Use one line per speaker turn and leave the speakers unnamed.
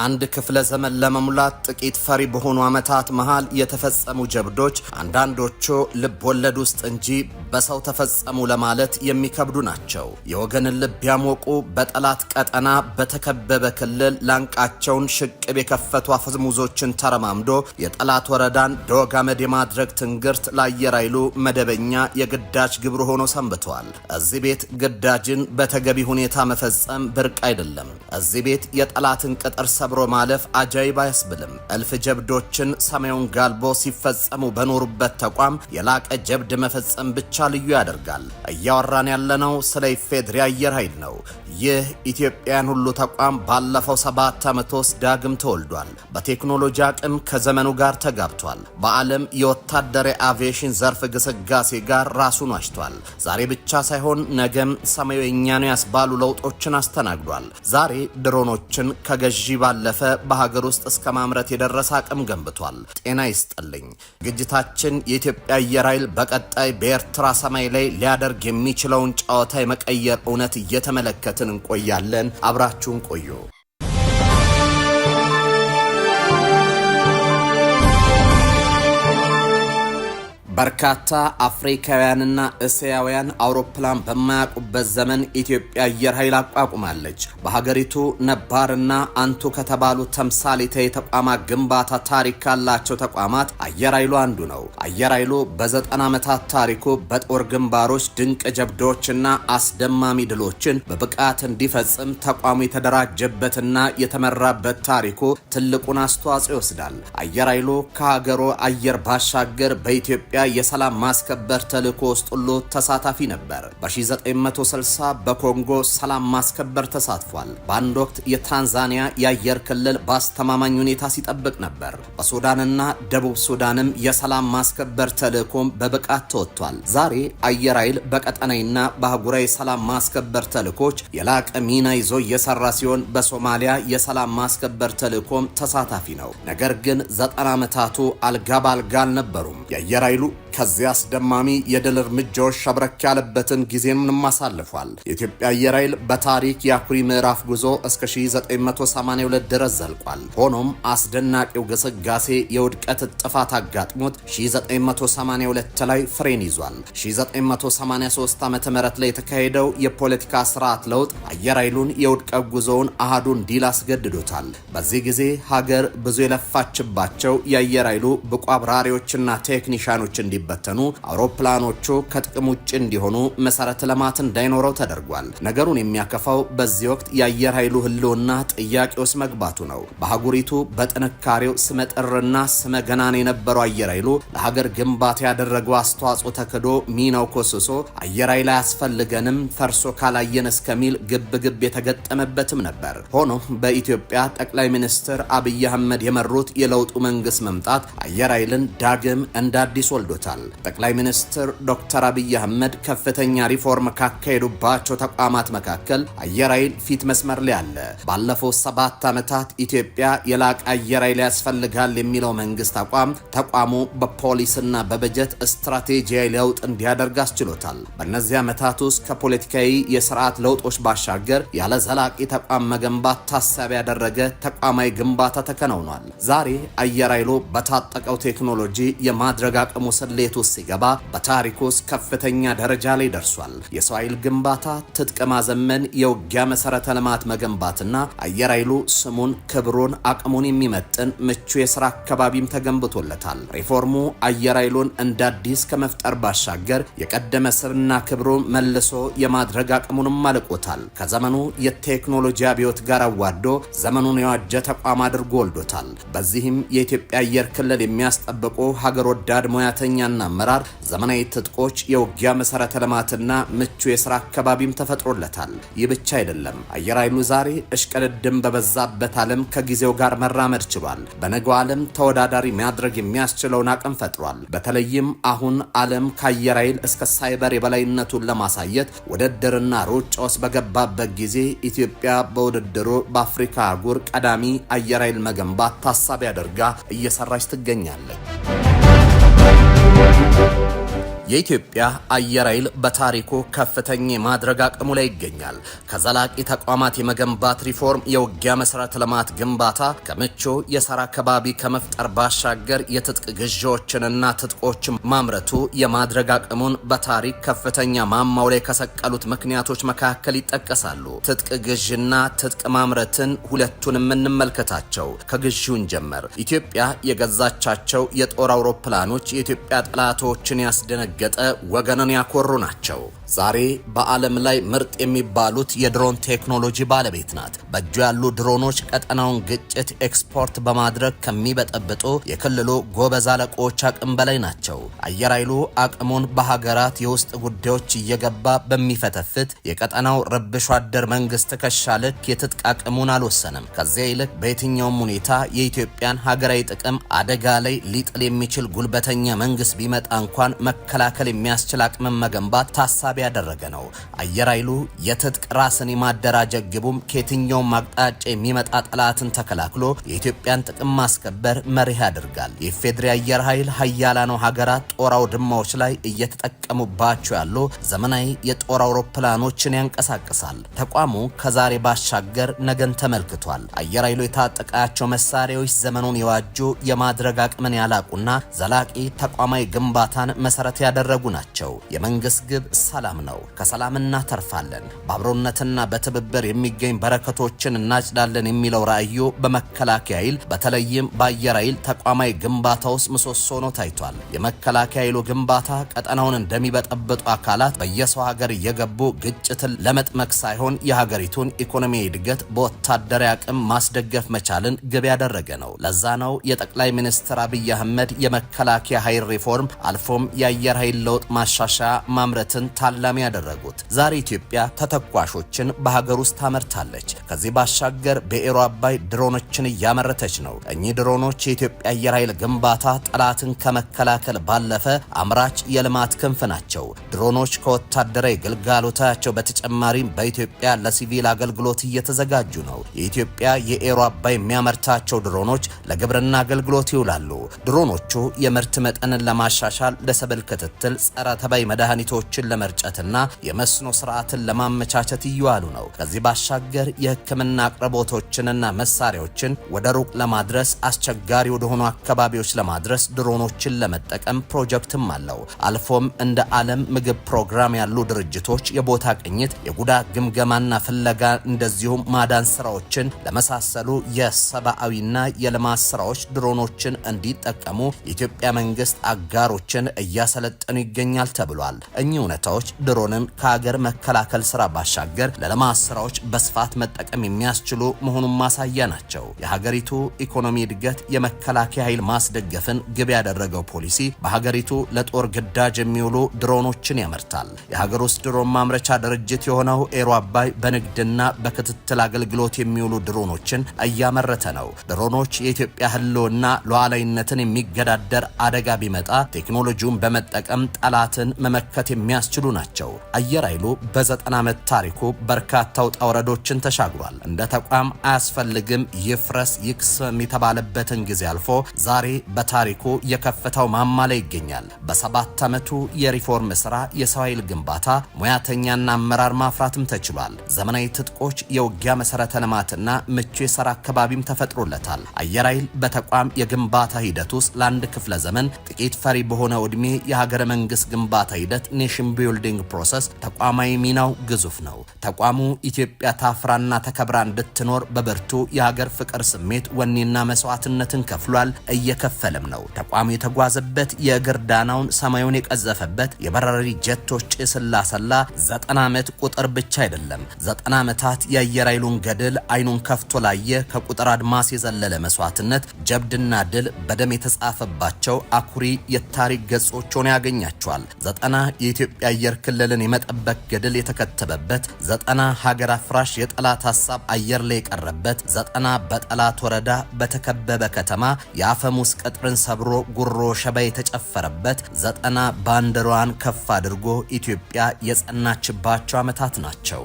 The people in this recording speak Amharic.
አንድ ክፍለ ዘመን ለመሙላት ጥቂት ፈሪ በሆኑ ዓመታት መሃል የተፈጸሙ ጀብዶች አንዳንዶቹ ልብ ወለድ ውስጥ እንጂ በሰው ተፈጸሙ ለማለት የሚከብዱ ናቸው። የወገንን ልብ ያሞቁ በጠላት ቀጠና በተከበበ ክልል ላንቃቸውን ሽቅብ የከፈቱ አፈሙዞችን ተረማምዶ የጠላት ወረዳን ዶግ አመድ የማድረግ ትንግርት ለአየር ኃይሉ መደበኛ የግዳጅ ግብር ሆኖ ሰንብቷል። እዚህ ቤት ግዳጅን በተገቢ ሁኔታ መፈጸም ብርቅ አይደለም። እዚህ ቤት የጠላትን ቅጥር ሰብሮ ማለፍ አጃይብ አያስብልም። እልፍ ጀብዶችን ሰማዩን ጋልቦ ሲፈጸሙ በኖሩበት ተቋም የላቀ ጀብድ መፈጸም ብቻ ልዩ ያደርጋል። እያወራን ያለነው ስለ ኢፌድሪ አየር ኃይል ነው። ይህ ኢትዮጵያን ሁሉ ተቋም ባለፈው 7 ዓመት ውስጥ ዳግም ተወልዷል። በቴክኖሎጂ አቅም ከዘመኑ ጋር ተጋብቷል። በዓለም የወታደራዊ አቪዬሽን ዘርፍ ግስጋሴ ጋር ራሱን ዋጅቷል። ዛሬ ብቻ ሳይሆን ነገም ሰማዩ የኛ ነው ያስባሉ ለውጦችን አስተናግዷል። ዛሬ ድሮኖችን ከገዢ ባለፈ በሀገር ውስጥ እስከ ማምረት የደረሰ አቅም ገንብቷል። ጤና ይስጥልኝ። ዝግጅታችን የኢትዮጵያ አየር ኃይል በቀጣይ በኤርትራ ሰማይ ላይ ሊያደርግ የሚችለውን ጨዋታ የመቀየር እውነት እየተመለከትን እንቆያለን። አብራችሁን ቆዩ። በርካታ አፍሪካውያንና እስያውያን አውሮፕላን በማያውቁበት ዘመን ኢትዮጵያ አየር ኃይል አቋቁማለች። በሀገሪቱ ነባርና አንቱ ከተባሉ ተምሳሌታዊ ተቋማት ግንባታ ታሪክ ካላቸው ተቋማት አየር ኃይሉ አንዱ ነው። አየር ኃይሉ በ90 ዓመታት ታሪኩ በጦር ግንባሮች ድንቅ ጀብዶችና አስደማሚ ድሎችን በብቃት እንዲፈጽም ተቋሙ የተደራጀበትና የተመራበት ታሪኩ ትልቁን አስተዋጽኦ ይወስዳል። አየር ኃይሉ ከሀገሩ አየር ባሻገር በኢትዮጵያ የሰላም ማስከበር ተልእኮ ውስጥ ሁሉ ተሳታፊ ነበር። በ1960 በኮንጎ ሰላም ማስከበር ተሳትፏል። በአንድ ወቅት የታንዛኒያ የአየር ክልል በአስተማማኝ ሁኔታ ሲጠብቅ ነበር። በሱዳንና ደቡብ ሱዳንም የሰላም ማስከበር ተልእኮም በብቃት ተወጥቷል። ዛሬ አየር ኃይል በቀጠናዊና በአህጉራዊ ሰላም ማስከበር ተልእኮች የላቀ ሚና ይዞ እየሰራ ሲሆን በሶማሊያ የሰላም ማስከበር ተልእኮም ተሳታፊ ነው። ነገር ግን 90 ዓመታቱ አልጋ ባልጋ አልነበሩም። የአየር ኃይሉ ከዚያ አስደማሚ የድል እርምጃዎች ሸብረክ ያለበትን ጊዜም አሳልፏል። የኢትዮጵያ አየር ኃይል በታሪክ የአኩሪ ምዕራፍ ጉዞ እስከ 1982 ድረስ ዘልቋል። ሆኖም አስደናቂው ግስጋሴ የውድቀት ጥፋት አጋጥሞት 1982 ላይ ፍሬን ይዟል። 1983 ዓመተ ምህረት ላይ የተካሄደው የፖለቲካ ስርዓት ለውጥ አየር ኃይሉን የውድቀት ጉዞውን አሃዱ እንዲል አስገድዶታል። በዚህ ጊዜ ሀገር ብዙ የለፋችባቸው የአየር ኃይሉ ብቁ አብራሪዎችና ቴክኒሻኖች እንዲበተኑ አውሮፕላኖቹ ከጥቅም ውጭ እንዲሆኑ መሰረተ ልማት እንዳይኖረው ተደርጓል። ነገሩን የሚያከፋው በዚህ ወቅት የአየር ኃይሉ ህልውና ጥያቄ ውስጥ መግባቱ ነው። በአህጉሪቱ በጥንካሬው ስመጥርና ስመገናን የነበረው አየር ኃይሉ ለሀገር ግንባታ ያደረገው አስተዋጽኦ ተክዶ ሚናው ኮስሶ አየር ኃይል አያስፈልገንም ፈርሶ ካላየን እስከሚል ግብግብ የተገጠመበትም ነበር። ሆኖም በኢትዮጵያ ጠቅላይ ሚኒስትር አብይ አህመድ የመሩት የለውጡ መንግስት መምጣት አየር ኃይልን ዳግም እንደ አዲስ ወልዶታል። ጠቅላይ ሚኒስትር ዶክተር አብይ አህመድ ከፍተኛ ሪፎርም ካካሄዱባቸው ተቋማት መካከል አየር ኃይል ፊት መስመር ላይ አለ። ባለፈው 7 ዓመታት ኢትዮጵያ የላቀ አየር ኃይል ያስፈልጋል የሚለው መንግስት ተቋሙ በፖሊስና በበጀት ስትራቴጂያዊ ለውጥ እንዲያደርግ አስችሎታል። በእነዚህ ዓመታት ውስጥ ከፖለቲካዊ የስርዓት ለውጦች ባሻገር ያለ ዘላቂ ተቋም መገንባት ታሳቢ ያደረገ ተቋማዊ ግንባታ ተከናውኗል። ዛሬ አየር ኃይሉ በታጠቀው ቴክኖሎጂ የማድረግ አቅሙ ስሌት ውስጥ ሲገባ በታሪክ ውስጥ ከፍተኛ ደረጃ ላይ ደርሷል። የሰው ኃይል ግንባታ፣ ትጥቅ ማዘመን፣ የውጊያ መሰረተ ልማት መገንባትና አየር ኃይሉ ስሙን፣ ክብሩን፣ አቅሙን የሚመጥን ምቹ የስራ አካባቢም ተገንብቶለታል። ሪፎርሙ አየር ኃይሉን እንደ አዲስ ከመፍጠር ባሻገር የቀደመ ስርና ክብሩ መልሶ የማድረግ አቅሙንም አልቆታል። ከዘመኑ የቴክኖሎጂ አብዮት ጋር አዋዶ ዘመኑን የዋጀ ተቋም አድርጎ ወልዶታል። በዚህም የኢትዮጵያ አየር ክልል የሚያስጠብቁ ሀገር ወዳድ ሙያተኛና አመራር፣ ዘመናዊ ትጥቆች፣ የውጊያ መሰረተ ልማትና ምቹ የስራ አካባቢም ተፈጥሮለታል። ይህ ብቻ አይደለም። አየር ኃይሉ ዛሬ እሽቅድድም በበዛበት ዓለም ከጊዜው ጋር መራመድ ችሏል። በነገው ዓለም ተወዳዳሪ ማድረግ የሚያስችለውን አቅም ፈጥሯል። በተለይም አሁን ዓለም ከአየር ኃይል እስከ ሳይበር የበላይነቱን ለማሳየት ውድድርና ሩጫ ውስጥ በገባበት ጊዜ ኢትዮጵያ በውድድሩ በአፍሪካ አህጉር ቀዳሚ አየር ኃይል መገንባት ታሳቢ አድርጋ እየሰራች ትገኛለች። የኢትዮጵያ አየር ኃይል በታሪኩ ከፍተኛ የማድረግ አቅሙ ላይ ይገኛል። ከዘላቂ ተቋማት የመገንባት ሪፎርም፣ የውጊያ መሰረተ ልማት ግንባታ፣ ከምቹ የሥራ ከባቢ ከመፍጠር ባሻገር የትጥቅ ግዢዎችንና ትጥቆችን ማምረቱ የማድረግ አቅሙን በታሪክ ከፍተኛ ማማው ላይ ከሰቀሉት ምክንያቶች መካከል ይጠቀሳሉ። ትጥቅ ግዢና ትጥቅ ማምረትን ሁለቱንም እንመልከታቸው። ከግዢውን ጀመር። ኢትዮጵያ የገዛቻቸው የጦር አውሮፕላኖች የኢትዮጵያ ጠላቶችን ያስደነገጠ ወገንን ያኮሩ ናቸው። ዛሬ በዓለም ላይ ምርጥ የሚባሉት የድሮን ቴክኖሎጂ ባለቤት ናት። በእጁ ያሉ ድሮኖች ቀጠናውን ግጭት ኤክስፖርት በማድረግ ከሚበጠብጡ የክልሉ ጎበዝ አለቆች አቅም በላይ ናቸው። አየር ኃይሉ አቅሙን በሀገራት የውስጥ ጉዳዮች እየገባ በሚፈተፍት የቀጠናው ረብሾ አደር መንግስት ትከሻ ልክ የትጥቅ አቅሙን አልወሰንም። ከዚያ ይልቅ በየትኛውም ሁኔታ የኢትዮጵያን ሀገራዊ ጥቅም አደጋ ላይ ሊጥል የሚችል ጉልበተኛ መንግስት ቢመጣ እንኳን መከላከል የሚያስችል አቅምን መገንባት ታሳቢ ያደረገ ነው። አየር ኃይሉ የትጥቅ ራስን የማደራጀት ግቡም ከየትኛውም አቅጣጫ የሚመጣ ጠላትን ተከላክሎ የኢትዮጵያን ጥቅም ማስከበር መርህ ያደርጋል። የፌዴራል አየር ኃይል ሀያላኑ ሀገራት ጦር አውድማዎች ላይ እየተጠቀሙባቸው ያሉ ዘመናዊ የጦር አውሮፕላኖችን ያንቀሳቅሳል። ተቋሙ ከዛሬ ባሻገር ነገን ተመልክቷል። አየር ኃይሉ የታጠቃቸው መሳሪያዎች ዘመኑን የዋጁ የማድረግ አቅምን ያላቁና ዘላቂ ተቋማዊ ግንባታን መሰረት ያደረጉ ናቸው። የመንግስት ግብ ሰላም ነው። ከሰላም እናተርፋለን፣ በአብሮነትና በትብብር የሚገኝ በረከቶችን እናጭዳለን የሚለው ራዕዩ በመከላከያ ኃይል በተለይም በአየር ኃይል ተቋማዊ ግንባታ ውስጥ ምሰሶ ሆኖ ታይቷል። የመከላከያ ኃይሉ ግንባታ ቀጠናውን እንደሚበጠብጡ አካላት በየሰው ሀገር እየገቡ ግጭትን ለመጥመቅ ሳይሆን የሀገሪቱን ኢኮኖሚያዊ እድገት በወታደራዊ አቅም ማስደገፍ መቻልን ግብ ያደረገ ነው። ለዛ ነው የጠቅላይ ሚኒስትር አብይ አህመድ የመከላከያ ኃይል ሪፎርም አልፎም የአየር ኃይል ለውጥ ማሻሻያ ማምረትን ታላሚ ያደረጉት። ዛሬ ኢትዮጵያ ተተኳሾችን በሀገር ውስጥ ታመርታለች። ከዚህ ባሻገር በኤሮ አባይ ድሮኖችን እያመረተች ነው። እኚህ ድሮኖች የኢትዮጵያ አየር ኃይል ግንባታ ጠላትን ከመከላከል ባለፈ አምራች የልማት ክንፍ ናቸው። ድሮኖች ከወታደራዊ ግልጋሎታቸው በተጨማሪም በኢትዮጵያ ለሲቪል አገልግሎት እየተዘጋጁ ነው። የኢትዮጵያ የኤሮ አባይ የሚያመርታቸው ድሮኖች ለግብርና አገልግሎት ይውላሉ። ድሮኖቹ የምርት መጠንን ለማሻሻል፣ ለሰብል ክትትል፣ ጸረ ተባይ መድኃኒቶችን ለመርጨትና የመስኖ ስርዓትን ለማመቻቸት እየዋሉ ነው። ከዚህ ባሻገር የሕክምና አቅርቦቶችንና መሳሪያዎችን ወደ ሩቅ ለማድረስ አስቸጋሪ ወደሆኑ አካባቢዎች ለማድረስ ድሮኖችን ለመጠቀም ፕሮጀክትም አለው። አልፎም እንደ ዓለም ምግብ ፕሮግራም ያሉ ድርጅቶች የቦታ ቅኝት፣ የጉዳት ግምገማና ፍለጋ እንደዚሁም ማዳን ስራዎችን ለመሳሰሉ የሰብአዊና የልማት ስራዎች ድሮኖችን እንዲጠቀሙ የኢትዮጵያ መንግስት አጋሮችን እያሰለጠኑ ይገኛል ተብሏል። እኚህ እውነታዎች ድሮንን ከሀገር መከላከል ስራ ባሻገር ለልማት ስራዎች በስፋት መጠቀም የሚያስችሉ መሆኑን ማሳያ ናቸው። የሀገሪቱ ኢኮኖሚ እድገት የመከላከያ ኃይል ማስደገፍን ግብ ያደረገው ፖሊሲ በሀገሪቱ ለጦር ግዳጅ የሚውሉ ድሮኖችን ያመርታል። የሀገር ውስጥ ድሮን ማምረቻ ድርጅት የሆነው ኤሮ አባይ በንግድና በክትትል አገልግሎት የሚውሉ ድሮኖችን እያመረተ ነው። ድሮኖች የኢትዮጵያ ህልውና ሉዓላዊነትን የሚገዳደር አደጋ ቢመጣ ቴክኖሎጂውን በመጠቀም ጠላትን መመከት የሚያስችሉ ናቸው። አየር ኃይሉ በ90 ዓመት ታሪኩ በርካታ ውጣ ውረዶችን ተሻግሯል። እንደ ተቋም አያስፈልግም ይፍረስ ይክሰም የተባለበትን ጊዜ አልፎ ዛሬ በታሪኩ የከፍታው ማማ ላይ ይገኛል። በ7 ዓመቱ የሪፎርም ስራ የሰው ኃይል ግንባታ፣ ሙያተኛና አመራር ማፍራትም ተችሏል። ዘመናዊ ትጥቆች፣ የውጊያ መሰረተ ልማትና ምቹ የሥራ አካባቢም ተፈጥሮለታል። አየር ኃይል በተቋም የግንባታ ሂደት ውስጥ ለአንድ ክፍለ ዘመን ጥቂት ፈሪ በሆነ ዕድሜ የሀገረ መንግስት ግንባታ ሂደት ኔሽን ቢልዲንግ ፕሮሰስ ተቋማዊ ሚናው ግዙፍ ነው። ተቋሙ ኢትዮጵያ ታፍራና ተከብራ እንድትኖር በብርቱ የሀገር ፍቅር ስሜት ወኔና መስዋዕትነትን ከፍሏል፣ እየከፈለም ነው። ተቋሙ የተጓዘበት የእግር ዳናውን ሰማዩን የቀዘፈበት የበራሪ ጀቶች ጭስላሰላ 90 ዓመት ቁጥር ብቻ አይደለም። 90 ዓመታት የአየር ኃይሉን ገድል አይኑን ከፍቶ ላየ ከቁጥር አድማስ የዘለለ መስዋዕትነት፣ ጀብድና ድል በደም የተጻፈባቸው አኩሪ የታሪክ ገጾች ሆነው ያገኛቸዋል። 90 የኢትዮጵያ አየር ክልልን የመጠበቅ ገድል የተከተበበት፣ 90 ሀገር አፍራሽ የጠላት ሐሳብ አየር ላይ የቀረበት፣ 90 በጠላት ወረዳ በተከበበ ከተማ የአፈሙስ ቅጥርን ሰብሮ ጉሮ ሸባ የተጨፈረበት፣ 90 ባንዲራዋን ከፍ አድርጎ ኢትዮጵያ የጸናችባቸው ዓመታት ናቸው።